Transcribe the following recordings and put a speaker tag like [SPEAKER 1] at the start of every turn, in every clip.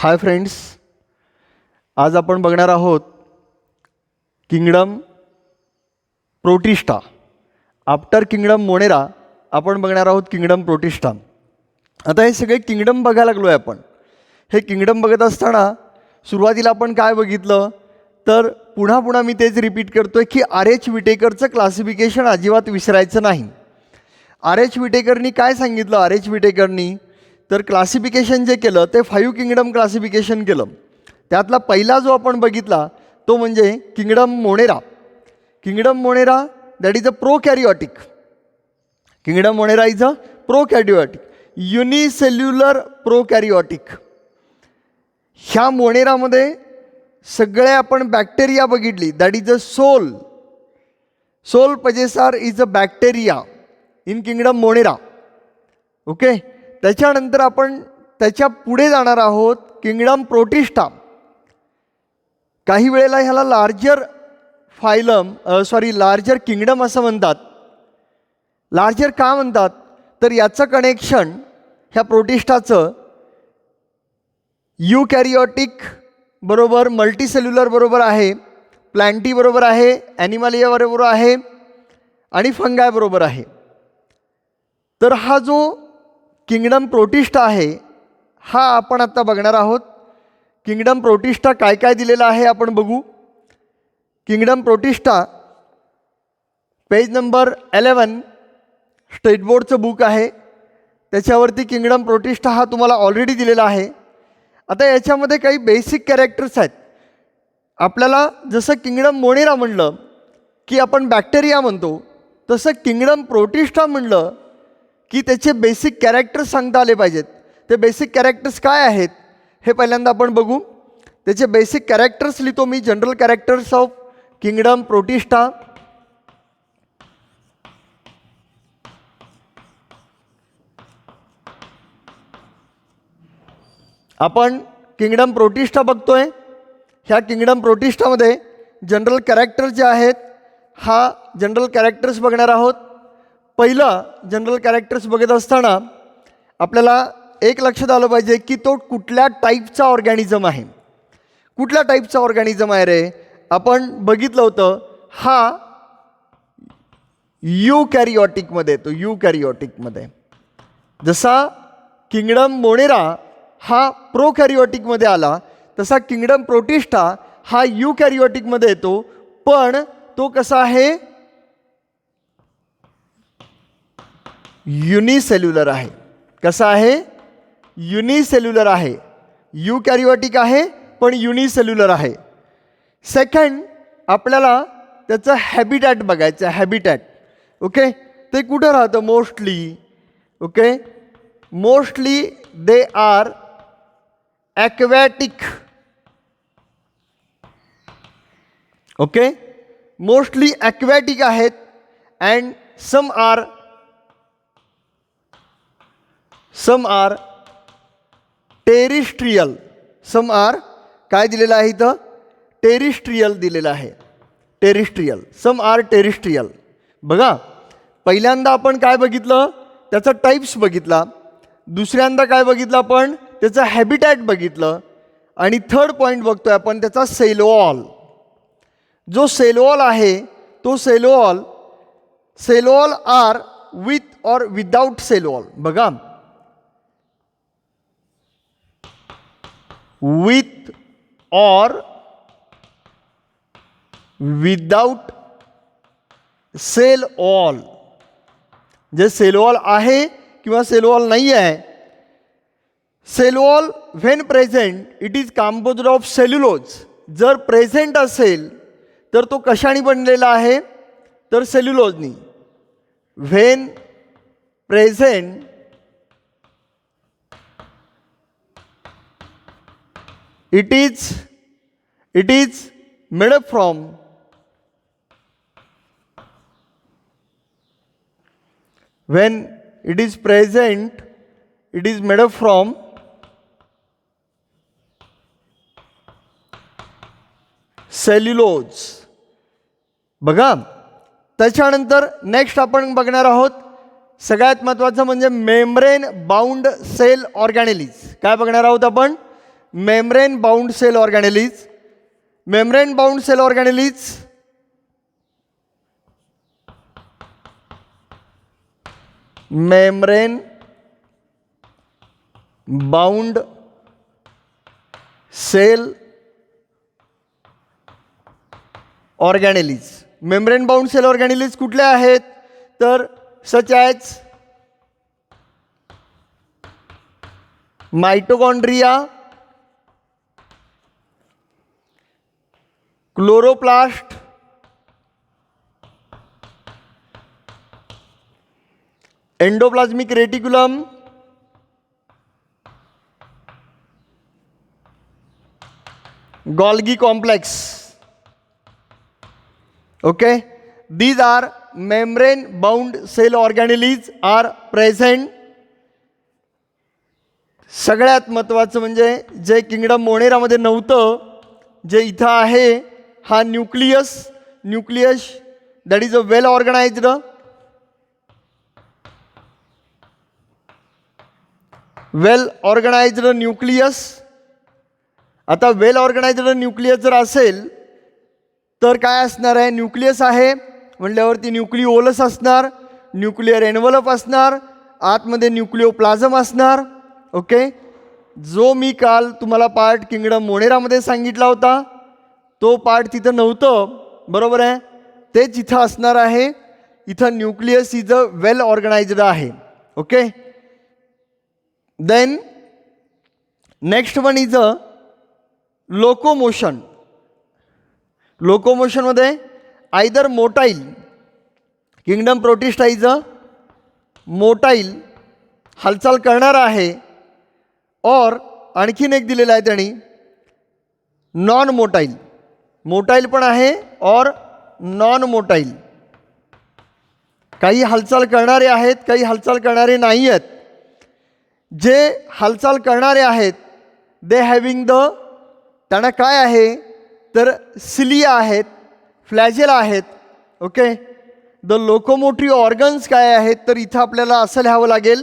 [SPEAKER 1] Hi friends, आज आपण बघणार आहोत kingdom protista. After kingdom Monera आपण बघणार आहोत किंगडम प्रोटिस्टा. आता हे सगळे किंगडम बघायला लागलो आहे आपण. हे किंगडम बघत असताना सुरुवातीला आपण काय बघितलं तर पुन्हा मी तेच रिपीट करतो आहे की आर एच विटेकरचं क्लासिफिकेशन अजिबात विसरायचं नाही. आर एच विटेकरनी काय सांगितलं? आर एच विटेकरनी तर क्लासिफिकेशन जे केलं ते 5 किंगडम क्लासिफिकेशन केलं. त्यातला पहिला जो आपण बघितला तो म्हणजे kingdom Monera. Kingdom Monera that is a prokaryotic. Kingdom Monera is a prokaryotic, unicellular prokaryotic. ह्या मोनेरामध्ये सगळे आपण बॅक्टेरिया बघितली. That is a sole possessor is a bacteria in kingdom Monera. Okay, त्याच्यानंतर आपण त्याच्या पुढे जाणार आहोत किंगडम प्रोटिस्टा. काही वेळेला ह्याला लार्जर किंगडम असं म्हणतात. लार्जर का म्हणतात तर याचं कनेक्शन ह्या प्रोटिस्टाचं युकॅरिओटिक बरोबर, मल्टीसेल्युलर बरोबर आहे, प्लांटी बरोबर आहे, ॲनिमलिया बरोबर आहे आणि फंगाय बरोबर आहे. तर हा जो किंगडम प्रोटिस्टा आहे हा आपण आता बघणार आहोत. किंगडम प्रोटिस्टा काय काय दिलेलं आहे आपण बघू. Kingdom Protista page number 11 state बोर्डचं बुक आहे, त्याच्यावरती किंगडम प्रोटिस्टा हा तुम्हाला ऑलरेडी दिलेला आहे. आता याच्यामध्ये काही बेसिक कॅरेक्टर्स आहेत. आपल्याला जसं किंगडम मोनेरा म्हणलं की आपण बॅक्टेरिया म्हणतो, तसं किंगडम प्रोटिस्टा म्हणलं की त्याचे बेसिक कॅरेक्टर्स सांगता आले पाहिजेत. ते बेसिक कॅरेक्टर्स काय आहेत हे पहिल्यांदा आपण बघू. त्याचे बेसिक कॅरेक्टर्स लिहितो मी. General characters of kingdom Protista. आपण किंगडम प्रोटिस्टा बघतोय. ह्या किंगडम प्रोटिस्टामध्ये जनरल कॅरेक्टर जे आहेत हा जनरल कॅरेक्टर्स बघणार आहोत. पहिलं जनरल कॅरेक्टर्स बघत असताना आपल्याला एक लक्षात आलं पाहिजे की तो कुठल्या टाईपचा ऑर्गॅनिझम आहे. कुठल्या टाईपचा ऑर्गॅनिझम आहे रे? आपण बघितलं होतं हा युकॅरिओटिकमध्ये येतो. युकॅरिओटिकमध्ये जसा किंगडम मोनेरा हा प्रोकॅरिओटिकमध्ये आला तसा किंगडम प्रोटिस्टा हा युकॅरिओटिकमध्ये येतो. पण तो कसा आहे? युनिसेल्युलर आहे. कसा आहे? युनिसेल्युलर आहे. युकॅरिओटिक आहे पण युनिसेल्युलर आहे. सेकंड आपल्याला त्याचं हॅबिटॅट बघायचं आहे. हॅबिटॅट ओके, ते कुठं राहतं mostly? Okay, mostly they are aquatic. Okay, mostly aquatic आहेत. And some are terrestrial. Some are काय दिलेलं आहे इथं? टेरिस्ट्रियल दिलेलं आहे. Terrestrial, some are terrestrial. बघा, पहिल्यांदा आपण काय बघितलं? त्याचा टाईप्स बघितला. दुसऱ्यांदा काय बघितलं आपण? त्याचं हॅबिटॅट बघितलं. आणि थर्ड पॉईंट बघतोय आपण त्याचा सेल-वॉल. जो सेल-वॉल आहे तो cell wall are with or without cell wall. बघा, विथ और विदाउट सेल-वॉल. जे सेल-वॉल आहे किंवा सेल-वॉल नाही आहे. Cell wall when present it is composed of cellulose. जर प्रेझेंट असेल तर तो कशाने बनलेला आहे? तर सेल्युलोजनी. When present it is made up from when it is present it is made up from cellulose. बघा, त्याच्यानंतर नेक्स्ट आपण बघणार आहोत सगळ्यात महत्त्वाचं म्हणजे मेम्ब्रेन बाउंड सेल ऑर्गॅनेलिज. काय बघणार आहोत आपण? Membrane bound cell organelles. Membrane bound cell organelles membrane bound cell organelles. Membrane bound cell organelles कुठले आहेत तर such as mitochondria, chloroplast, endoplasmic reticulum, Golgi complex. Okay, these are membrane bound cell organelles are present. सगळ्यात महत्त्वाचं म्हणजे जे kingdom मोनेरामध्ये नव्हतं, जे इथं आहे, हा nucleus. Nucleus that is a well organised, well organised nucleus. आता वेल ऑर्गनाइज्ड न्यूक्लियस जर असेल तर काय असणार आहे, न्यूक्लियस आहे म्हटल्यावरती न्यूक्लिओलस असणार, न्यूक्लिअर एनव्हलप असणार, आतमध्ये न्यूक्लिओप्लाझम असणार. ओके, जो मी काल तुम्हाला पार्ट किंगडम मोनेरामध्ये सांगितला होता तो पार्ट तिथं नव्हतं, बरोबर आहे, तेच इथं असणार आहे. इथं nucleus is a well organised आहे. Okay, then next one is a locomotion. लोकोमोशनमध्ये either motile, kingdom Protista is a motile, हालचाल करणारा आहे, और आणखीन एक दिलेला आहे त्यांनी नॉन मोटाईल. मोटाईल पण आहे और नॉन मोटाईल. काही हालचाल करणारे आहेत, काही हालचाल करणारे नाही आहेत. जे हालचाल करणारे आहेत दे हॅविंग द, त्यांना काय आहे तर सिलिया आहेत, फ्लॅजेला आहेत. ओके, द लोकोमोटिव्ह ऑर्गन्स काय आहेत तर इथं आपल्याला असं लिहावं लागेल,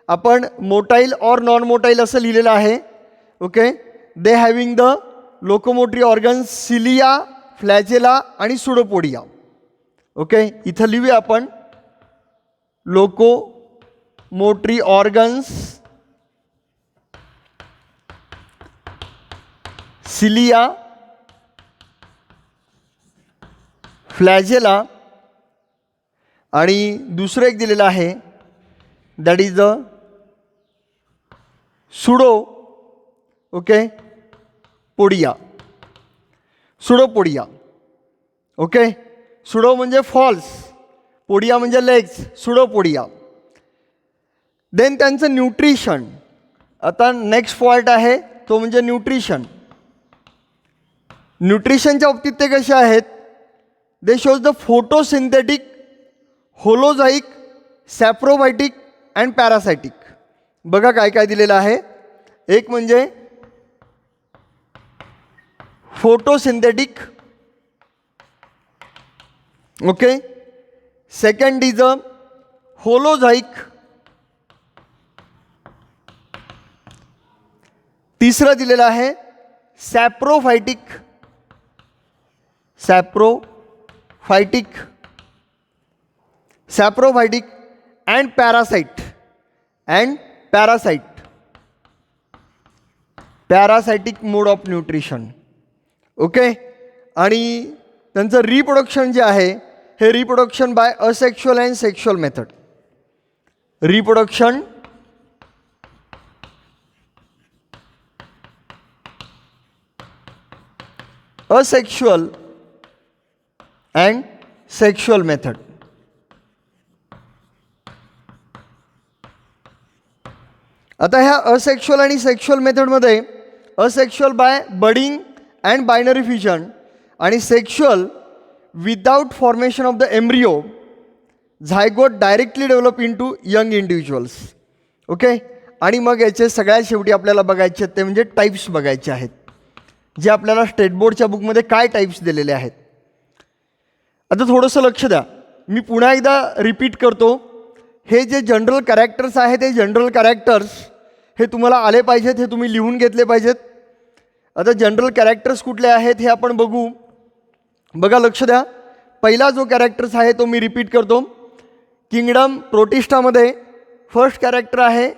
[SPEAKER 1] आपण मोटाईल और नॉन मोटाईल असं लिहिलेलं आहे. Okay, they having the locomotive organs cilia, flagella आणि सुडोपोडिया. ओके, इथं लिहूया आपण लोकोमोटिव्ह ऑर्गन्स सिलिया, फ्लॅजेला आणि दुसरं एक दिलेलं आहे that is the pseudo. Okay, podia, pseudopodia. Okay, pseudo म्हणजे फॉल्स, पोडिया म्हणजे लेग्स, सुडोपोडिया. देन त्यांचं न्यूट्रिशन. आता नेक्स्ट पॉईंट आहे तो म्हणजे न्यूट्रिशन. न्यूट्रिशनच्या बाबतीत ते कसे आहेत, they shows the photosynthetic, holozoic, saprophytic and parasitic. बघा काय काय दिलेलं आहे. एक म्हणजे photosynthetic. Okay, second is a holozoic. तिसरं दिलेलं आहे saprophytic, saprophytic, saprophytic and parasite, and parasite, parasitic mode of nutrition. Okay, आणि त्यांचं रिप्रोडक्शन जे आहे हे reproduction by asexual and sexual method. Reproduction asexual and sexual method. आता ह्या असेक्शुअल आणि सेक्शुअल मेथडमध्ये asexual by budding and binary fusion आणि sexual without formation of the embryo, zygote directly develop into young individuals. Okay, आणि मग याचे सगळ्यात शेवटी आपल्याला बघायचे आहेत ते म्हणजे टाईप्स बघायचे आहेत, जे आपल्याला स्टेट बोर्डच्या बुकमध्ये काय टाईप्स दिलेले आहेत. आता थोडंसं लक्ष द्या, मी पुन्हा एकदा रिपीट करतो. हे जे जनरल कॅरेक्टर्स आहेत ते जनरल कॅरेक्टर्स हे तुम्हाला आले पाहिजेत, हे तुम्ही लिहून घेतले पाहिजेत. आता जनरल कॅरेक्टर्स कुठले आहेत हे आपण बघू. बघा लक्ष द्या. पहिला जो कॅरेक्टर्स आहे तो मी रिपीट करतो. किंगडम प्रोटिस्टामध्ये फर्स्ट कॅरेक्टर आहे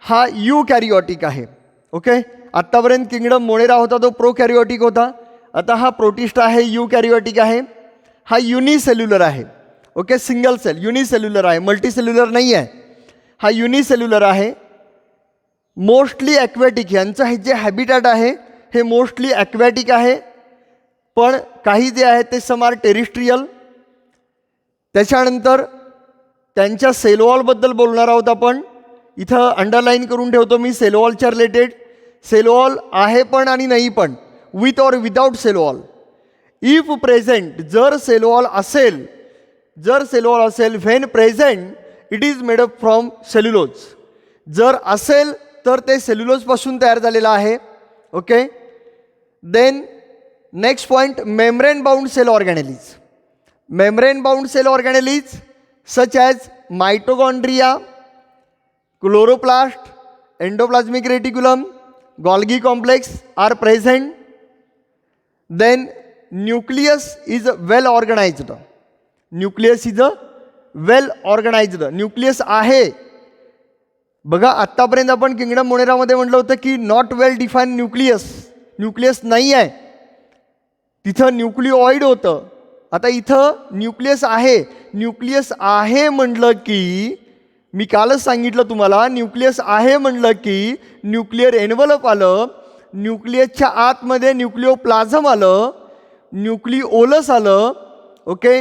[SPEAKER 1] हा कॅरिओटिक आहे. ओके, आत्तापर्यंत किंगडम मोनेरा होता तो प्रोकॅरिओटिक होता. आता हा प्रोटिस्टा आहे कॅरिओटिक आहे. हा युनिसेल्युलर आहे. ओके, सिंगल सेल युनिसेल्युलर आहे, मल्टीसेल्युलर नाही आहे. हा युनिसेल्युलर आहे. मोस्टली ॲक्वॅटिक, यांचं हे जे हॅबिटॅट आहे हे मोस्टली ॲक्वॅटिक आहे, पण काही जे आहेत ते सम आर टेरिस्ट्रियल. त्याच्यानंतर त्यांच्या सेलवॉलबद्दल बोलणार आहोत आपण. इथं अंडरलाईन करून ठेवतो मी सेलवॉलच्या रिलेटेड. सेलवॉल आहे पण आणि नाही पण, with or without cell wall. If present, जर सेलवॉल असेल, when present it is made up from cellulose. जर असेल तर ते सेल्युलोजपासून तयार झालेलं आहे. Okay, then next point, membrane bound cell organelles. Membrane bound cell organelles such as mitochondria, chloroplast, endoplasmic reticulum, Golgi complex are present. Then nucleus is well organised. Nucleus is well organised. Nucleus आहे. बघा आत्तापर्यंत आपण kingdom मोनेरामध्ये म्हटलं होतं की not well define nucleus. Nucleus नाही आहे, तिथं न्यूक्लिओइड होतं. आता इथं न्यूक्लियस आहे. न्यूक्लियस आहे म्हटलं की, मी कालच सांगितलं तुम्हाला, न्यूक्लियस आहे म्हटलं की न्यूक्लिअर एन्व्हलप आलं, न्यूक्लियसच्या आतमध्ये न्यूक्लिओप्लाझम आलं, न्यूक्लिओलस आलं. ओके,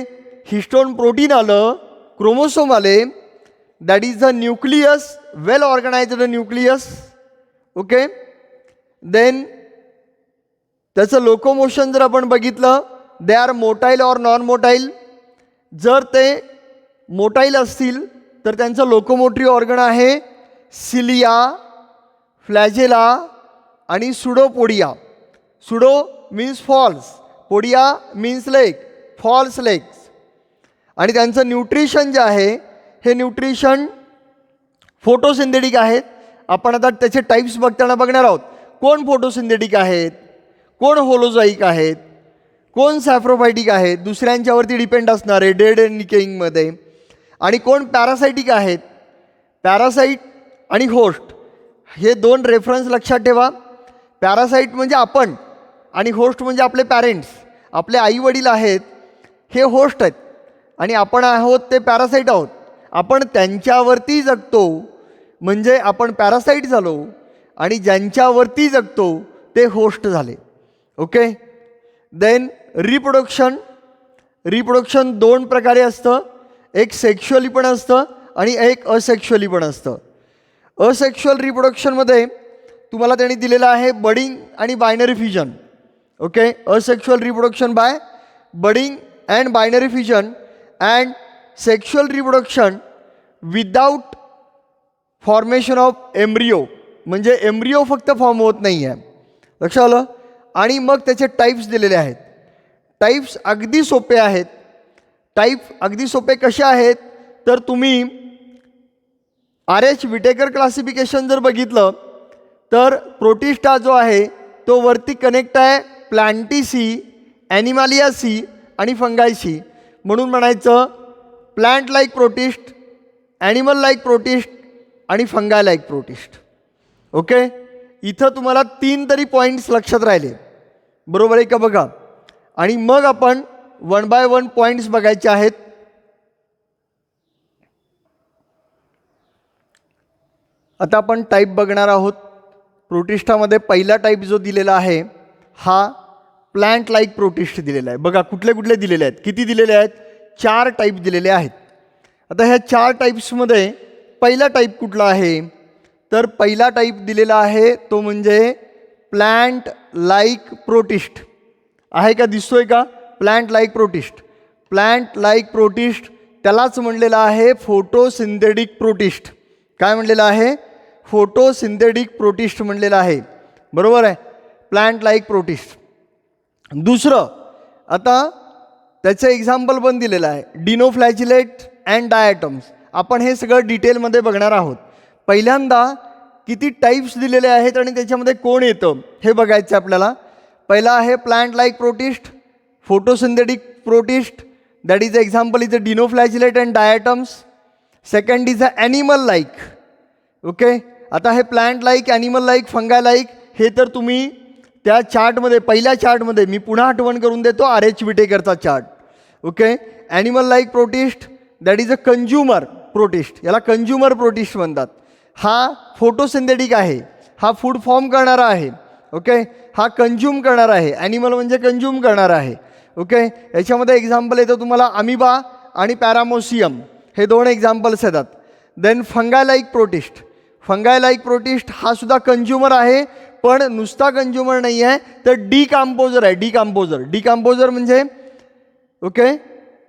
[SPEAKER 1] हिस्टोन प्रोटीन आलं, क्रोमोसोम आले. That is the nucleus, well organised nucleus. Okay, then त्याचं लोकोमोशन जर आपण बघितलं, they are motile or non motile. जर ते मोटाईल असतील तर त्यांचं लोकोमोटरी ऑर्गन आहे सिलिया, फ्लॅजेला आणि pseudopodia. Pseudo means false, podia means leg, false legs. आणि त्यांचं न्यूट्रिशन जे आहे हे न्यूट्रिशन फोटोसिंथेटिक आहेत. आपण आता त्याचे टाईप्स बघणार आहोत. कोण फोटोसिंथेटिक आहेत, कोण होलोझाईक आहेत, कोण सॅफ्रोफायटिक आहेत, दुसऱ्यांच्यावरती डिपेंड असणारे डेड अँड निकेइंगमध्ये, आणि कोण पॅरासायटिक आहेत. पॅरासाईट आणि होस्ट हे दोन रेफरन्स लक्षात ठेवा. पॅरासाईट म्हणजे आपण आणि होस्ट म्हणजे आपले पॅरेंट्स, आपले आईवडील आहेत, हे होस्ट आहेत आणि आपण आहोत ते पॅरासाईट आहोत. आपण त्यांच्यावरती जगतो म्हणजे आपण पॅरासाईट झालो, आणि ज्यांच्यावरती जगतो ते होस्ट झाले. ओके, देन रिप्रोडक्शन दोन प्रकारे असतं. एक सेक्शुअली पण असतं आणि एक असेक्शुअली पण असतं. असेक्शुअल रिप्रोडक्शनमध्ये तुम्हाला त्यांनी दिलेलं आहे बडिंग आणि binary fusion. Okay, asexual reproduction by budding and binary fusion, and sexual reproduction without formation of embryo. म्हणजे एम्ब्रिओ फक्त फॉर्म होत नाही आहे, लक्षात आलं. आणि मग त्याचे टाईप्स दिलेले आहेत. टाईप्स अगदी सोपे आहेत. टाईप अगदी सोपे कसे आहेत तर तुम्ही RH विटेकर क्लासिफिकेशन जर बघितलं तर प्रोटिस्टा जो आहे तो वरती कनेक्ट आहे प्लांटीसी, ॲनिमालियासी आणि फंगायसी. म्हणून म्हणायचं plant like protist, animal like protist आणि फंगाय लाईक प्रोटिस्ट. ओके, इथं तुम्हाला 3 तरी पॉईंट्स लक्षात राहिले, बरोबर आहे का बघा. आणि मग आपण 1 by 1 पॉईंट्स बघायचे आहेत. आता आपण टाईप बघणार आहोत. प्रोटिस्टामध्ये पहिला टाईप जो दिलेला आहे हा प्लांट लाईक प्रोटिस्ट दिलेला आहे. बघा कुठले कुठले दिलेले आहेत, किती दिलेले आहेत, 4 टाईप दिलेले आहेत. आता ह्या 4 टाईप्समध्ये पहिला टाईप कुठला आहे तर पहिला टाईप दिलेला आहे तो म्हणजे प्लांट लाईक प्रोटिस्ट आहे का, दिसतोय का, plant like protist. Plant like protist त्यालाच म्हणलेलं आहे फोटोसिंथेटिक प्रोटिस्ट. काय म्हणलेलं आहे, फोटोसिंथेटिक प्रोटिस्ट म्हणलेलं आहे, बरोबर आहे, प्लांट लाईक प्रोटिस्ट. दुसरं, आता त्याचं एक्झाम्पल पण दिलेलं आहे डिनोफ्लॅजिलेट अँड डायटम्स. आपण हे सगळं डिटेलमध्ये बघणार आहोत. पहिल्यांदा किती टाईप्स दिलेले आहेत आणि त्याच्यामध्ये कोण येतं हे बघायचं आपल्याला. पहिला आहे plant like protist, photosynthetic protist, that is example is a dinoflagellate and diatoms. Second is a animal like. Okay, आता हे plant like, animal like, fungi like हे तर तुम्ही त्या चार्टमध्ये, पहिल्या चार्टमध्ये मी पुन्हा आठवण करून देतो, RH विटेकरचा chart. Okay, animal like protist that is a consumer protist, याला कंज्युमर प्रोटिस्ट म्हणतात. हा फोटोसिंथेटिक आहे, हा फूड फॉर्म करणारा आहे. ओके, हा कंज्युम करणारा आहे. ॲनिमल म्हणजे कंज्युम करणारा आहे. ओके, याच्यामध्ये एक्झाम्पल येतं तुम्हाला अमिबा आणि पॅरामोसियम, हे 2 एक्झाम्पल्स येतात. Then fungi like protist, fungi like protist हा सुद्धा कंज्युमर आहे, पण नुसता कंज्युमर नाही आहे, तर डिकम्पोजर आहे. डिकम्पोजर म्हणजे okay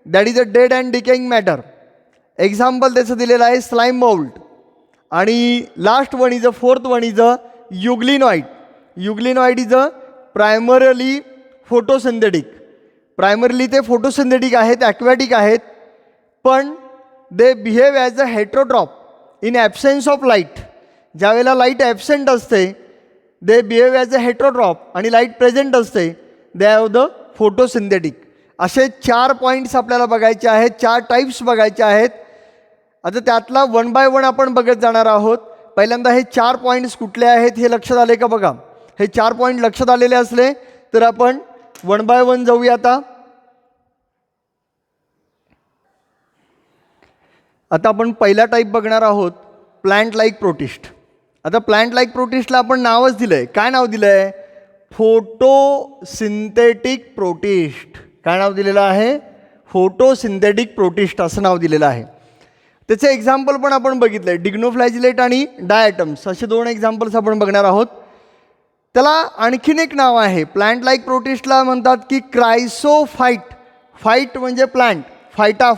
[SPEAKER 1] that is a dead and decaying matter. Example त्याचं दिलेलं आहे स्लाइम मोल्ड. आणि last one is a, fourth one is a euglenoid. Euglenoid is a primarily photosynthetic. Primarily ते फोटोसिंथेटिक आहेत, ॲक्वॅटिक आहेत, पण they behave as a heterotroph in absence of light. ज्यावेळेला light absent असते they behave as a heterotroph, आणि light present असते they have the photosynthetic. असे 4 points आपल्याला बघायचे आहेत, 4 टाईप्स बघायचे आहेत. आता त्यातला 1 बाय 1 आपण बघत जाणार आहोत. पहिल्यांदा हे 4 पॉईंट्स कुठले आहेत हे लक्षात आले का बघा. हे 4 पॉईंट लक्षात आलेले असले तर आपण 1 बाय 1 जाऊया. आता आपण पहिला टाईप बघणार आहोत, प्लांट लाईक प्रोटिस्ट. आता प्लांट लाईक प्रोटिस्टला आपण नावच दिलं आहे. काय नाव दिलं आहे? Photosynthetic protist. काय नाव दिलेलं आहे? फोटोसिंथेटिक प्रोटिस्ट असं नाव दिलेलं आहे. त्याचे एक्झाम्पल पण आपण बघितलं आहे, डिग्नोफ्लॅजिलेट आणि डायटम्स असे 2 एक्झाम्पल्स आपण बघणार आहोत. त्याला आणखीन एक नाव आहे, प्लांट लाईक प्रोटिस्टला म्हणतात की क्रायसोफाईट. फाईट म्हणजे प्लांट, फायटा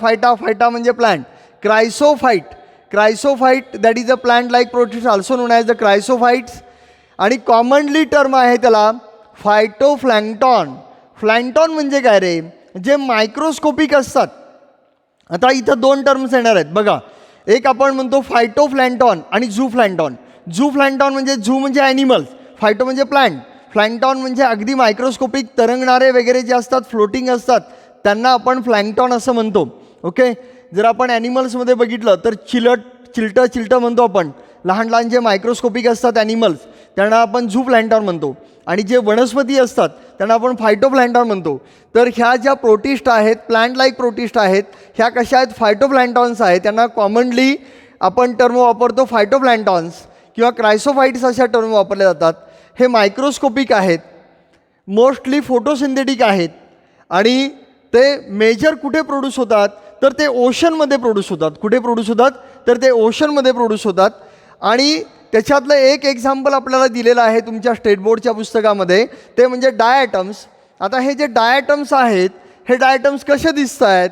[SPEAKER 1] म्हणजे plant. Chrysophyte that is a plant like protist also known as the chrysophytes. आणि कॉमनली टर्म आहे त्याला फायटोप्लॅन्क्टॉन. प्लॅन्क्टॉन म्हणजे काय रे? जे मायक्रोस्कोपिक असतात. आता इथं 2 टर्म्स येणार आहेत बघा. एक आपण म्हणतो फायटोप्लॅन्क्टॉन आणि झूप्लॅन्क्टॉन. झूप्लॅन्क्टॉन म्हणजे झू म्हणजे ॲनिमल्स, फायटो म्हणजे प्लांट, प्लॅन्क्टॉन म्हणजे अगदी मायक्रोस्कोपिक तरंगणारे वगैरे जे असतात, फ्लोटिंग असतात, त्यांना आपण प्लॅन्क्टॉन असं म्हणतो. ओके, जर आपण ॲनिमल्समध्ये बघितलं तर चिलटं म्हणतो आपण. लहान लहान जे मायक्रोस्कोपिक असतात ॲनिमल्स त्यांना आपण झूप्लॅन्क्टॉन म्हणतो. आणि जे वनस्पती असतात त्यांना आपण फायटोप्लॅन्क्टॉन म्हणतो. तर ह्या ज्या प्रोटिस्ट आहेत, प्लांट लाईक प्रोटिस्ट आहेत, ह्या कशा आहेत? फायटोप्लॅन्क्टॉन्स आहेत. त्यांना कॉमनली आपण टर्म वापरतो फायटोप्लॅन्क्टॉन्स किंवा क्रायसोफाईट्स अशा टर्म वापरल्या जातात. हे मायक्रोस्कोपिक आहेत, मोस्टली फोटोसिंथेटिक आहेत, आणि ते मेजर कुठे प्रोड्यूस होतात? तर ते ओशनमध्ये प्रोड्यूस होतात. कुठे प्रोड्यूस होतात? तर ते ओशनमध्ये प्रोड्यूस होतात. आणि त्याच्यातलं एक एक्झाम्पल आपल्याला दिलेलं आहे तुमच्या स्टेट बोर्डच्या पुस्तकामध्ये, ते म्हणजे डायटम्स. आता हे जे डायटम्स आहेत, हे डायटम्स कसे दिसत आहेत?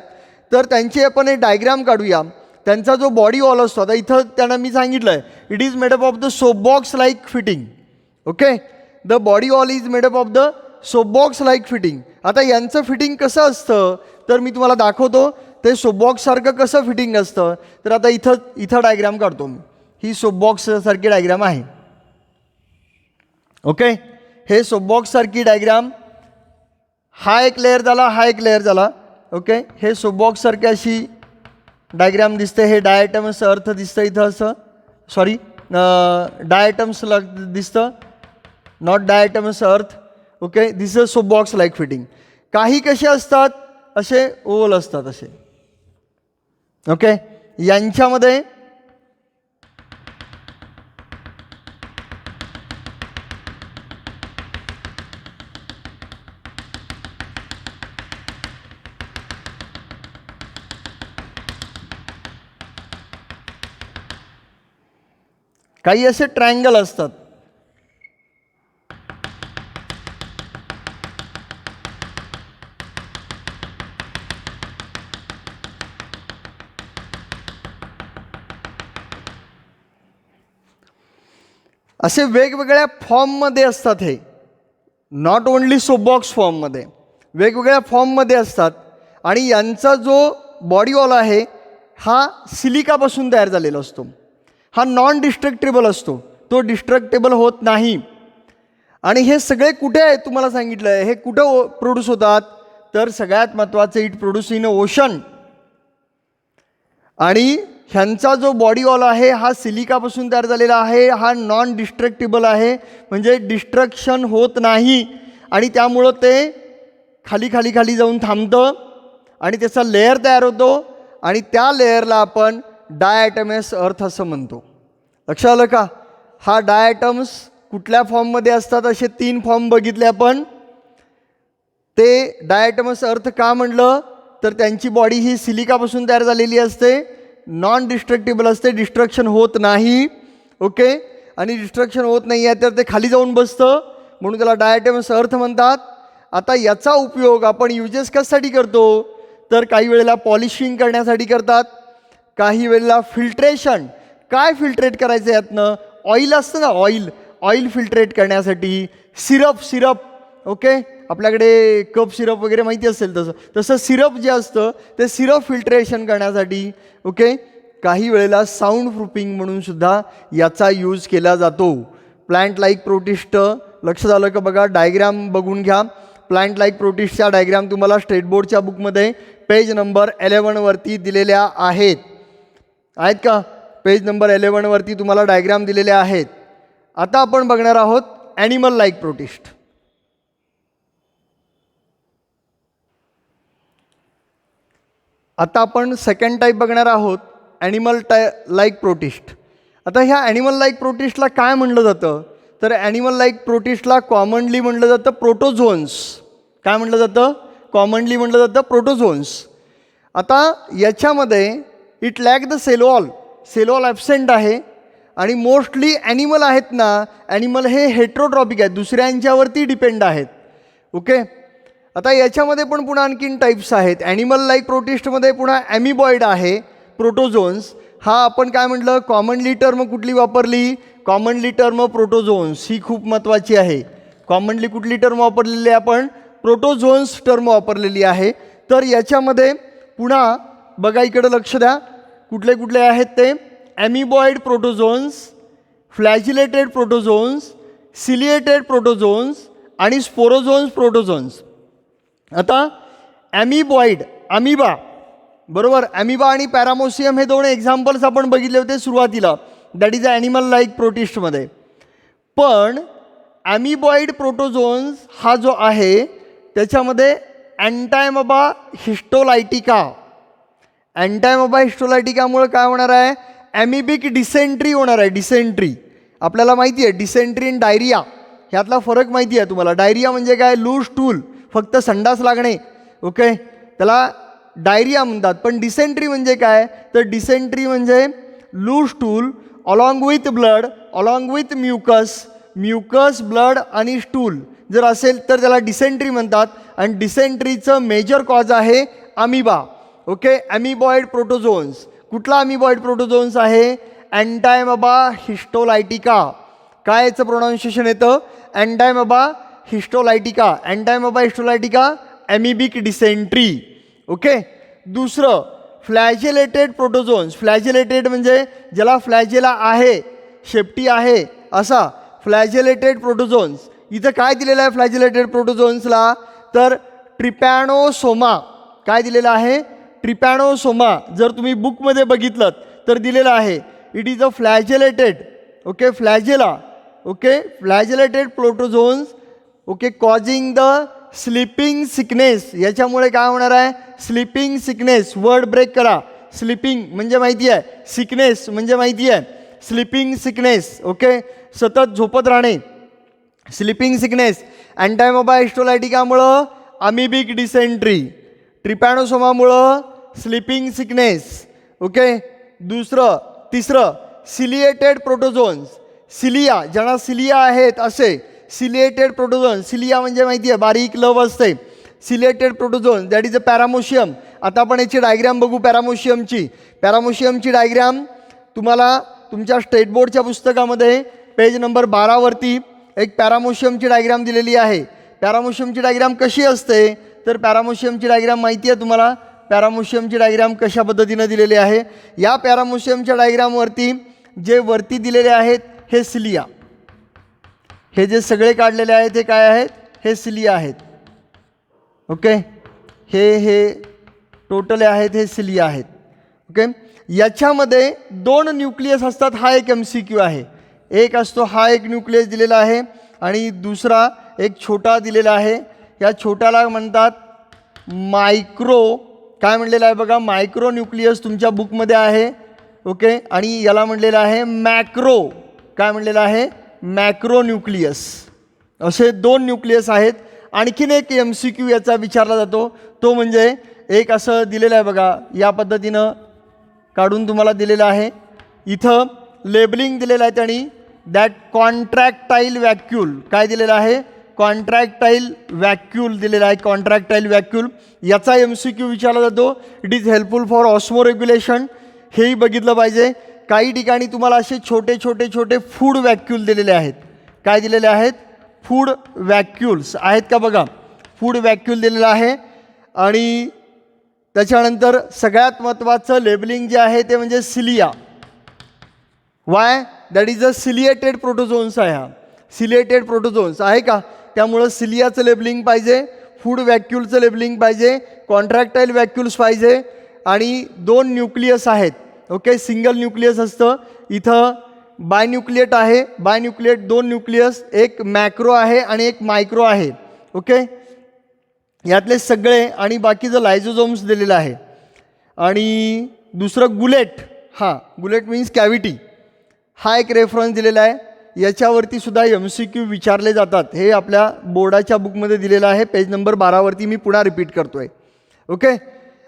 [SPEAKER 1] तर त्यांची आपण एक डायग्राम काढूया. त्यांचा जो बॉडी वॉल असतो, आता इथं त्यांना मी सांगितलं आहे it is made up of the soapbox like fitting. Okay, the body wall is made up of the soapbox like fitting. आता यांचं फिटिंग कसं असतं तर मी तुम्हाला दाखवतो. ते सोपबॉक्ससारखं कसं फिटिंग असतं तर आता इथं डायग्राम काढतो मी. ही सोपबॉक्स सारखी डायग्राम आहे. ओके, हे सोपबॉक्स सारखी डायग्राम. हा एक लेअर झाला, हा एक लेअर झाला. ओके, हे सोपबॉक्स सारखी अशी डायग्राम दिसते. हे डायटम्स अर्थ दिसतं इथं असं, सॉरी डायटम्स दिसतं, not diatoms earth. Okay, this is soapbox like fitting. काही कसे असतात? असे ओव्हल असतात असे. ओके, यांच्यामध्ये काही असे ट्रायंगल असतात. असे वेगवेगळ्या फॉर्ममध्ये असतात. हे नॉट ओन्ली सोपबॉक्स फॉर्ममध्ये, वेगवेगळ्या फॉर्ममध्ये असतात. आणि यांचा जो बॉडी वॉल आहे हा सिलिकापासून तयार झालेला असतो. हा नॉन डिस्ट्रक्टेबल असतो. तो डिस्ट्रक्टेबल होत नाही. आणि हे सगळे कुठे आहेत तुम्हाला सांगितलं आहे, हे कुठं प्रोड्यूस होतात, तर सगळ्यात महत्त्वाचं इट प्रोड्यूस इन ओशन. आणि ह्यांचा जो बॉडी वॉल आहे हा सिलिकापासून तयार झालेला आहे, हा नॉन डिस्ट्रक्टेबल आहे, म्हणजे डिस्ट्रक्शन होत नाही. आणि त्यामुळं ते खाली खाली खाली जाऊन थांबतं आणि त्याचा लेअर तयार होतो आणि त्या लेअरला आपण डायॲटमस अर्थ असं म्हणतो. लक्षात आलं का? हा डायॲटम्स कुठल्या फॉर्ममध्ये असतात, असे 3 फॉर्म बघितले आपण. ते डायॲटमस अर्थ का म्हणलं, तर त्यांची बॉडी ही सिलिकापासून तयार झालेली असते, नॉन डिस्ट्रक्टेबल असते, डिस्ट्रक्शन होत नाही. ओके, आणि डिस्ट्रक्शन होत नाही आहे तर ते खाली जाऊन बसतं, म्हणून त्याला डायॲटमस अर्थ म्हणतात. आता याचा उपयोग आपण युजेस कशासाठी करतो, तर काही वेळेला पॉलिशिंग करण्यासाठी करतात, काही वेळेला फिल्ट्रेशन. काय फिल्ट्रेट करायचं यातनं, ऑइल असतं ना, ऑइल फिल्ट्रेट करण्यासाठी. सिरप ओके, आपल्याकडे कप सिरप वगैरे माहिती असेल तसं सिरप जे असतं ते सिरप फिल्ट्रेशन करण्यासाठी. ओके, काही वेळेला साऊंड प्रूफिंग म्हणून सुद्धा याचा यूज केला जातो. प्लांट लाईक प्रोटिस्ट लक्षात आलं का? बघा डायग्राम बघून घ्या. प्लांट लाईक प्रोटिस्टच्या डायग्राम तुम्हाला स्टेट बोर्डच्या बुकमध्ये पेज नंबर 11वरती दिलेल्या आहेत का? पेज नंबर 11वरती तुम्हाला डायग्राम दिलेल्या आहेत. आता आपण बघणार आहोत ॲनिमल लाईक प्रोटिस्ट. आता आपण सेकंड टाईप बघणार आहोत, ॲनिमल लाईक प्रोटिस्ट. आता ह्या ॲनिमल लाईक प्रोटिस्टला काय म्हणलं जातं, तर ॲनिमल लाईक प्रोटिस्टला कॉमनली म्हणलं जातं प्रोटोझोन्स. काय म्हणलं जातं? कॉमनली म्हणलं जातं प्रोटोझोन्स. आता याच्यामध्ये it lack the cell wall absent आहे. आणि मोस्टली ॲनिमल आहेत ना, ॲनिमल हे हेट्रोट्रॉपिक आहेत, दुसऱ्यांच्यावरती डिपेंड आहेत. ओके, आता याच्यामध्ये पण पुन्हा आणखीन टाईप्स आहेत. ॲनिमल लाईक प्रोटिस्टमध्ये पुन्हा ॲमिबॉइड आहे, प्रोटोझोन्स. हा आपण काय म्हटलं, कॉमनली टर्म कुठली वापरली, कॉमनली टर्म प्रोटोझोन्स ही खूप महत्त्वाची आहे. कॉमनली कुठली टर्म वापरलेली आहे आपण, प्रोटोझोन्स टर्म वापरलेली आहे. तर याच्यामध्ये पुन्हा बघा, इकडं लक्ष द्या, कुठले कुठले आहेत ते, ॲमिबॉइड प्रोटोझोन्स, फ्लॅजिलेटेड प्रोटोझोन्स, सिलिएटेड प्रोटोझोन्स आणि स्पोरोझोन्स प्रोटोझोन्स. आता ॲमिबॉइड, अमिबा बरोबर, ॲमिबा आणि पॅरामोसियम हे 2 एक्झाम्पल्स आपण बघितले होते सुरुवातीला, that is a animal like प्रोटिस्टमध्ये. पण ॲमिबॉइड प्रोटोझोन्स हा जो आहे त्याच्यामध्ये अँटायमोबा हिस्टोलायटिका. अँटायमोबा हिस्टोलायटिकामुळे काय होणार आहे, ॲमिबिक डिसेंट्री होणार आहे. डिसेंट्री आपल्याला माहिती आहे, डिसेंट्री आणि डायरिया ह्यातला फरक माहिती आहे तुम्हाला. डायरिया म्हणजे काय, लूज टूल, फक्त संडास लागणे. ओके, त्याला डायरिया म्हणतात. पण डिसेंट्री म्हणजे काय, तर डिसेंट्री म्हणजे loose stool along with blood, along with mucus blood आणि स्टूल जर असेल तर त्याला डिसेंट्री म्हणतात. आणि डिसेंट्रीचं मेजर कॉज आहे अमिबा. Okay, amoeboid protozoans. कुठला अमिबॉइड प्रोटोझोन्स आहे, अँटायमोबा हिस्टोलायटिका. काय याचं प्रोनाऊन्सिएशन येतं, अँटायमोबा हिस्टोलायटिका. अँटायमोबा हिस्टोलायटिका, ॲमिबिक डिसेंट्री. ओके, दुसरं फ्लॅजिलेटेड प्रोटोझोन्स. फ्लॅजिलेटेड म्हणजे ज्याला फ्लॅजेला आहे, शेपटी आहे असा फ्लॅजिलेटेड प्रोटोझोन्स. इथं काय दिलेलं आहे फ्लॅजिलेटेड प्रोटोझोन्सला, तर ट्रिपॅनोसोमा. काय दिलेलं आहे, ट्रिपॅनोसोमा. जर तुम्ही बुकमध्ये बघितलं तर दिलेलं आहे, it is a flagellated. Okay, flagella. Okay, flagellated protozoans. Okay, causing the sleeping sickness. याच्यामुळे काय होणार आहे, स्लीपिंग सिकनेस. वर्ड ब्रेक करा. स्लीपिंग म्हणजे माहिती आहे, सिकनेस म्हणजे माहिती आहे, स्लीपिंग सिकनेस. ओके, सतत झोपत राहणे, स्लीपिंग सिकनेस. अँटायमोबा हिस्टोलायटिकामुळं अमिबिक डिसेंट्री, ट्रिपॅनोसोमामुळं स्लीपिंग सिकनेस. ओके, तिसरं सिलिएटेड प्रोटोझोन्स. सिलिया, ज्यांना सिलिया आहेत असे सिलिएटेड प्रोटोझोन्स. सिलिया म्हणजे माहिती आहे, बारीक लव असते. Ciliated protozoans that is a paramecium. आता आपण याची डायग्राम बघू पॅरामोशियमची. पॅरामोशियमची डायग्राम तुम्हाला तुमच्या स्टेट बोर्डच्या पुस्तकामध्ये पेज नंबर 12वरती एक पॅरामोशियमची डायग्राम दिलेली आहे. पॅरामोशियमची डायग्राम कशी असते, तर पॅरामोशियमची डायग्राम माहिती आहे तुम्हाला. पॅरामोशियमची डायग्राम कशा पद्धतीनं दिलेली आहे, या पॅरामोशियमच्या डायग्रामवरती जे वरती दिलेले आहेत हे सिलिया. हे जे सगळे काढलेले आहेत हे काय आहेत, हे सिलिया आहेत. ओके, हे टोटल आहेत हे सिलिया आहेत. ओके, याच्यामध्ये 2 न्यूक्लियस असतात. हा एक MCQ आहे. एक असतो हा एक न्यूक्लियस दिलेला आहे आणि दुसरा एक छोटा दिलेला आहे. या छोट्याला म्हणतात मायक्रो, काय म्हणलेलं आहे बघा, मायक्रो न्यूक्लियस तुमच्या बुकमध्ये आहे. ओके, आणि याला म्हणलेलं आहे मॅक्रो, काय म्हणलेलं आहे, मॅक्रो न्यूक्लियस. असे 2 न्यूक्लियस आहेत. आणखीन एक MCQ याचा विचारला जातो, तो म्हणजे एक असं दिलेलं आहे बघा, या पद्धतीनं काढून तुम्हाला दिलेलं आहे. इथं लेबलिंग दिलेलं आहे त्यांनी, दॅट कॉन्ट्रॅक्टाईल व्हॅक्यूल, काय दिलेलं आहे, कॉन्ट्रॅक्टाईल व्हॅक्यूल दिलेला आहे. कॉन्ट्रॅक्टाईल व्हॅक्यूल याचा MCQ विचारला जातो. It is helpful for osmo regulation, हेही बघितलं पाहिजे. काही ठिकाणी तुम्हाला असे छोटे छोटे छोटे फूड व्हॅक्यूल दिलेले आहेत. काय दिलेले आहेत, फूड व्हॅक्यूल्स आहेत का बघा, फूड व्हॅक्यूल दिलेलं आहे. आणि त्याच्यानंतर सगळ्यात महत्त्वाचं लेबलिंग जे आहे ते म्हणजे cilia. Why, that is a ciliated protozoans आहे. हा सिलिएटेड प्रोटोझोन्स आहे का, त्यामुळं सिलियाचं लेबलिंग पाहिजे, फूड व्हॅक्यूलचं लेबलिंग पाहिजे, कॉन्ट्रॅक्टाईल व्हॅक्यूल्स पाहिजे. आणि 2 न्यूक्लियस आहेत. ओके, सिंगल न्यूक्लियस असतं. इथं बायन्यूक्लिएट आहे, बायन्यूक्लिएट 2 न्यूक्लियस, एक मॅक्रो आहे आणि एक मायक्रो आहे. ओके, यातले सगळे आणि बाकीचं लायझोझोम्स दिलेलं आहे. आणि दुसरं गुलेट, हां गुलेट मीन्स कॅव्हिटी, हा एक रेफरन्स दिलेला आहे. याच्यावरती सुद्धा MCQ विचारले जातात. हे आपल्या बोर्डाच्या बुकमध्ये दिलेलं आहे, पेज नंबर 12वरती. मी पुन्हा रिपीट करतो आहे. ओके,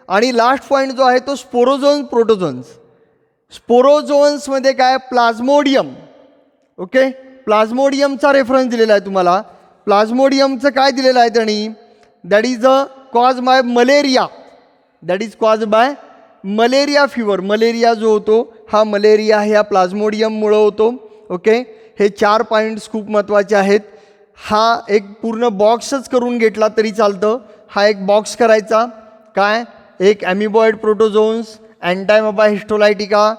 [SPEAKER 1] आणि लास्ट पॉईंट जो आहे तो स्पोरोझोन्स प्रोटोझोन्स. स्पोरोझोन्समध्ये काय, प्लाझ्मोडियम. ओके, प्लाझ्मोडियमचा रेफरन्स दिलेला आहे तुम्हाला. प्लाझ्मोडियमचं काय दिलेलं आहे त्यांनी, that is a cause by malaria, that is cause by malaria fever. Malaria जो होतो हा मलेरिया ह्या प्लाझ्मोडियममुळं होतो. ओके, हे 4 पॉईंट्स खूप महत्त्वाचे आहेत. हा एक पूर्ण बॉक्सच करून घेतला तरी चालतं. हा एक बॉक्स करायचा, काय, एक ॲमिबॉइड प्रोटोझोन्स, अँटायमोबा हिस्टोलायटिका,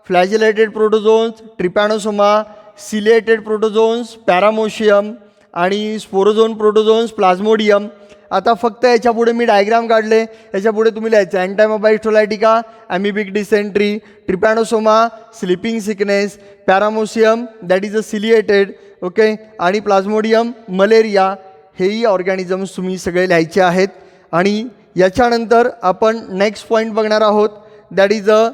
[SPEAKER 1] फ्लॅजिलेटेड प्रोटोझोन्स, ट्रिपॅनोसोमा, सिलिएटेड प्रोटोझोन्स, पॅरामोशियम आणि स्पोरोझोन प्रोटोझोन्स, प्लाझ्मोडियम. आता फक्त याच्यापुढे मी डायग्राम काढले, याच्यापुढे तुम्ही लिहायचं Entamoeba histolytica, amoebic dysentery, trypanosoma, sleeping sickness, paramecium that is a ciliated. Okay, आणि प्लाझ्मोडियम मलेरिया. हेही ऑर्गॅनिझम्स तुम्ही सगळे लिहायचे आहेत. आणि याच्यानंतर आपण नेक्स्ट पॉईंट बघणार आहोत, that is a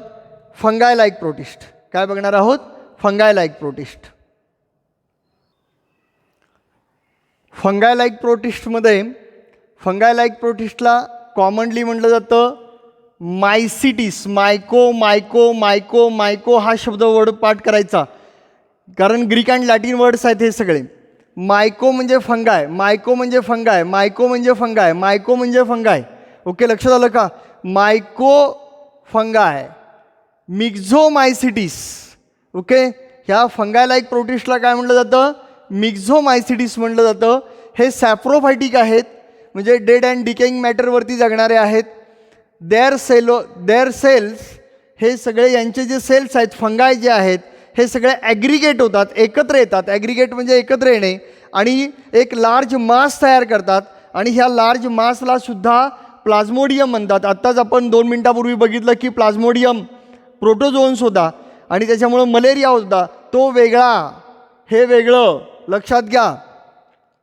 [SPEAKER 1] fungi like protist. काय बघणार आहोत, fungi like protist. Fungi like प्रोटिस्टमध्ये, फंगाय लाईक प्रोटिस्टला कॉमनली म्हटलं जातं मायसिटिस. मायको मायको मायको मायको हा शब्द वर्ड पाठ करायचा, कारण ग्रीक अँड लॅटिन वर्ड्स आहेत हे सगळे. मायको म्हणजे फंगाय, मायको म्हणजे फंगाय, मायको म्हणजे फंगाय, मायको म्हणजे फंगाय. ओके, लक्षात आलं का, मायको फंगाय, मिक्झोमायसिटिस. ओके, ह्या फंगाय लाईक प्रोटिस्टला काय म्हटलं जातं, मिक्झोमायसिटिस म्हटलं जातं. हे सॅप्रोफायटिक आहेत, म्हणजे डेड अँड डिकेइंग मॅटरवरती जगणारे आहेत. देअर सेल्स, हे सगळे यांचे जे सेल्स आहेत फंगाय जे आहेत हे सगळे ॲग्रिगेट होतात, एकत्र येतात. ॲग्रिगेट म्हणजे एकत्र येणे, आणि एक लार्ज मास तयार करतात. आणि ह्या लार्ज मासला सुद्धा प्लाझ्मोडियम म्हणतात. आत्ताच आपण 2 मिनिटापूर्वी बघितलं की प्लाझ्मोडियम प्रोटोझोन्स होता आणि त्याच्यामुळं मलेरिया होता, तो वेगळा, हे वेगळं. लक्षात घ्या,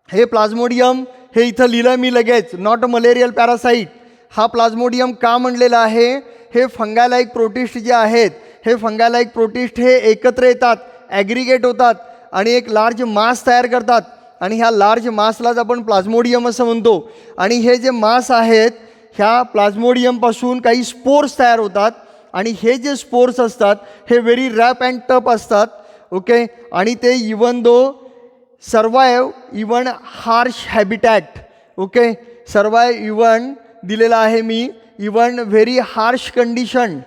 [SPEAKER 1] हे प्लाझ्मोडियम, हे इथं लिहिलं मी लगेच, नॉट अ मलेरियल पॅरासाईट. हा प्लाझ्मोडियम का म्हणलेला आहे, हे फंगाय लाईक प्रोटिस्ट जे आहेत, हे फंगाय लाईक प्रोटिस्ट हे एकत्र येतात, ॲग्रिगेट होतात आणि एक लार्ज मास तयार करतात. आणि ह्या लार्ज मासलाच आपण प्लाझ्मोडियम असं म्हणतो. आणि हे जे मास आहेत, ह्या प्लाझ्मोडियमपासून काही स्पोर्स तयार होतात. आणि हे जे स्पोर्स असतात हे व्हेरी रॅप अँड टफ असतात. ओके, आणि ते even though survive even harsh habitat. Okay, survive even दिलेला आहे मी, even very harsh condition.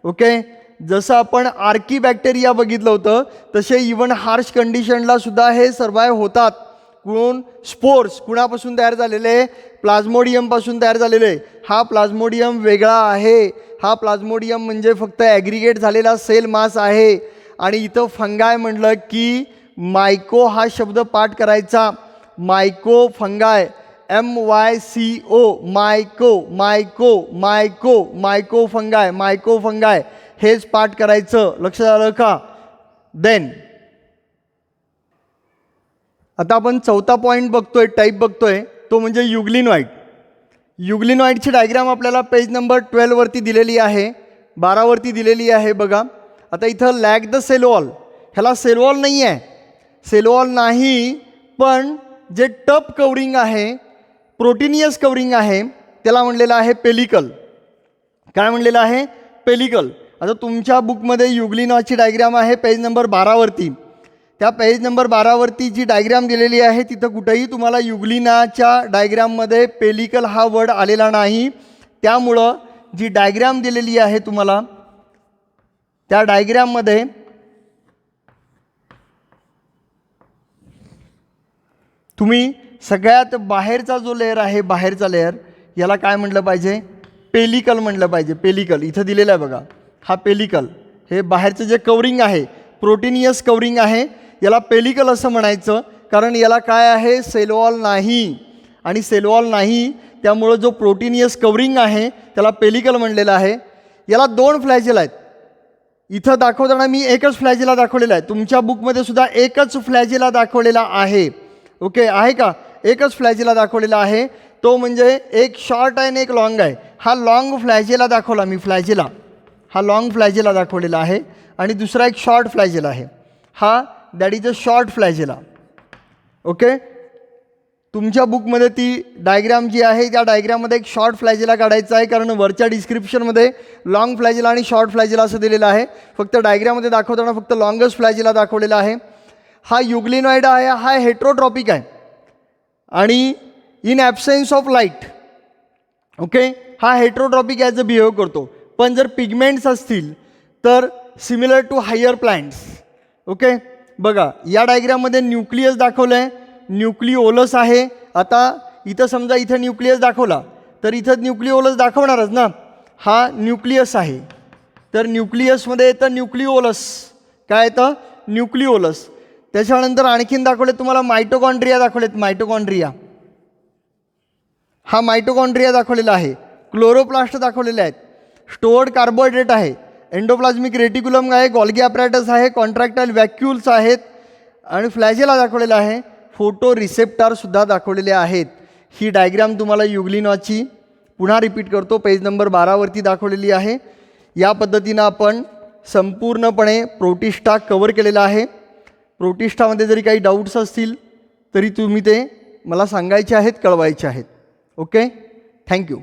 [SPEAKER 1] Okay, जसं आपण आर्की बॅक्टेरिया बघितलं होतं तसे इवन हार्श कंडिशनला सुद्धा हे सर्वाईव्ह होतात. स्पोर्स कुणापासून तयार झालेले, प्लाझ्मोडियमपासून तयार झालेले. हा प्लाझ्मोडियम वेगळा आहे. हा प्लाझ्मोडियम म्हणजे फक्त ॲग्रिगेट झालेला सेल मास आहे. आणि इथं फंगाय म्हणलं की मायको हा शब्द पाठ करायचा. मायको फंगाय, MYCO, मायको मायको मायको मायको फंगाय, मायको फंगाय हेच पाठ करायचं. लक्षात आलं का? देन आता आपण चौथा पॉईंट बघतोय, टाईप बघतोय, तो म्हणजे युग्लिनॉइड. युग्लिनॉइडची डायग्राम आपल्याला पेज नंबर 12वरती दिलेली आहे, 12वरती दिलेली आहे बघा. आता इथं लॅक द सेल वॉल, ह्याला सेल वॉल नाही आहे, सेल वॉल नाही, पण जे टप कवरिंग आहे, प्रोटीनियस कवरिंग आहे, त्याला म्हणलेलं आहे पेलिकल. काय म्हणलेलं आहे? पेलिकल. आता तुमच्या बुकमध्ये युग्लिनॉइडची डायग्राम आहे पेज नंबर 12वरती. त्या पेज नंबर 12वरती जी डायग्राम दिलेली आहे तिथं कुठेही तुम्हाला युग्लिनाच्या डायग्राममध्ये पेलिकल हा वर्ड आलेला नाही. त्यामुळं जी डायग्राम दिलेली आहे तुम्हाला, त्या डायग्राममध्ये तुम्ही सगळ्यात बाहेरचा जो लेअर आहे, बाहेरचा लेअर, याला काय म्हटलं पाहिजे? पेलिकल म्हटलं पाहिजे. पेलिकल इथं दिलेलं आहे बघा, हा पेलिकल. हे बाहेरचं जे कवरिंग आहे, प्रोटीनियस कवरिंग आहे, याला पेलिकल असं म्हणायचं. कारण याला काय आहे? सेल वॉल नाही. आणि सेल वॉल नाही त्यामुळं जो प्रोटीनियस कवरिंग आहे त्याला पेलिकल म्हणलेलं आहे. याला 2 फ्लॅजेला आहेत. इथं दाखवताना मी एकच फ्लॅजेला दाखवलेला आहे. तुमच्या बुकमध्ये सुद्धा एकच फ्लॅजेला दाखवलेला आहे. ओके, आहे का? एकच फ्लॅजेला दाखवलेला आहे. तो म्हणजे एक शॉर्ट आहे आणि एक लॉंग आहे. हा लॉंग फ्लॅजेला दाखवला मी, फ्लॅजेला हा लॉंग फ्लॅजेला दाखवलेला आहे. आणि दुसरा एक शॉर्ट फ्लॅजेला आहे, हा that is a short flagella. Okay, तुमच्या बुकमध्ये ती डायग्राम जी आहे त्या डायग्राममध्ये एक शॉर्ट फ्लॅजेला काढायचा आहे, कारण वरच्या डिस्क्रिप्शनमध्ये लॉंग फ्लॅजेला आणि शॉर्ट फ्लॅजेला असं दिलेलं आहे. फक्त डायग्राममध्ये दाखवताना फक्त लॉंगेस्ट फ्लॅजेला दाखवलेला आहे. हा युग्लिनॉइड आहे, हा हेट्रोट्रॉपिक आहे आणि in absence of light, okay, हा हेट्रोट्रॉपिक ॲज अ बिहेव करतो. पण जर पिगमेंट्स असतील तर similar to higher plants. Okay, बघा या डायग्राममध्ये न्यूक्लियस दाखवलं आहे, न्यूक्लिओलस आहे. आता इथं समजा इथं न्यूक्लियस दाखवला तर इथं न्यूक्लिओलस दाखवणारच ना. हा न्यूक्लियस आहे तर न्यूक्लियसमध्ये येतं न्यूक्लिओलस. काय येतं? न्यूक्लिओलस. त्याच्यानंतर आणखीन दाखवले तुम्हाला मायटोकॉन्ड्रिया दाखवलेत. मायटोकॉन्ड्रिया, हा मायटोकॉन्ड्रिया दाखवलेला आहे. क्लोरोप्लास्ट दाखवलेले आहेत. स्टोअर्ड कार्बोहायड्रेट आहे. एंडोप्लाझ्मिक रेटिक्युलम आहे. गॉल्गी ॲपॅरेटस आहे. कॉन्ट्रॅक्टाईल व्हॅक्युल्स आहेत आणि फ्लॅजेला दाखवलेला आहे. फोटो रिसेप्टरसुद्धा दाखवलेले आहेत. ही डायग्राम तुम्हाला युग्लिनॉची पुन्हा रिपीट करतो, पेज नंबर 12वरती दाखवलेली आहे. या पद्धतीनं आपण संपूर्णपणे प्रोटिस्टा कवर केलेला आहे. प्रोटिस्टामध्ये जरी काही डाऊट्स असतील तरी तुम्ही ते मला सांगायचे आहेत, कळवायचे आहेत. Okay, thank you.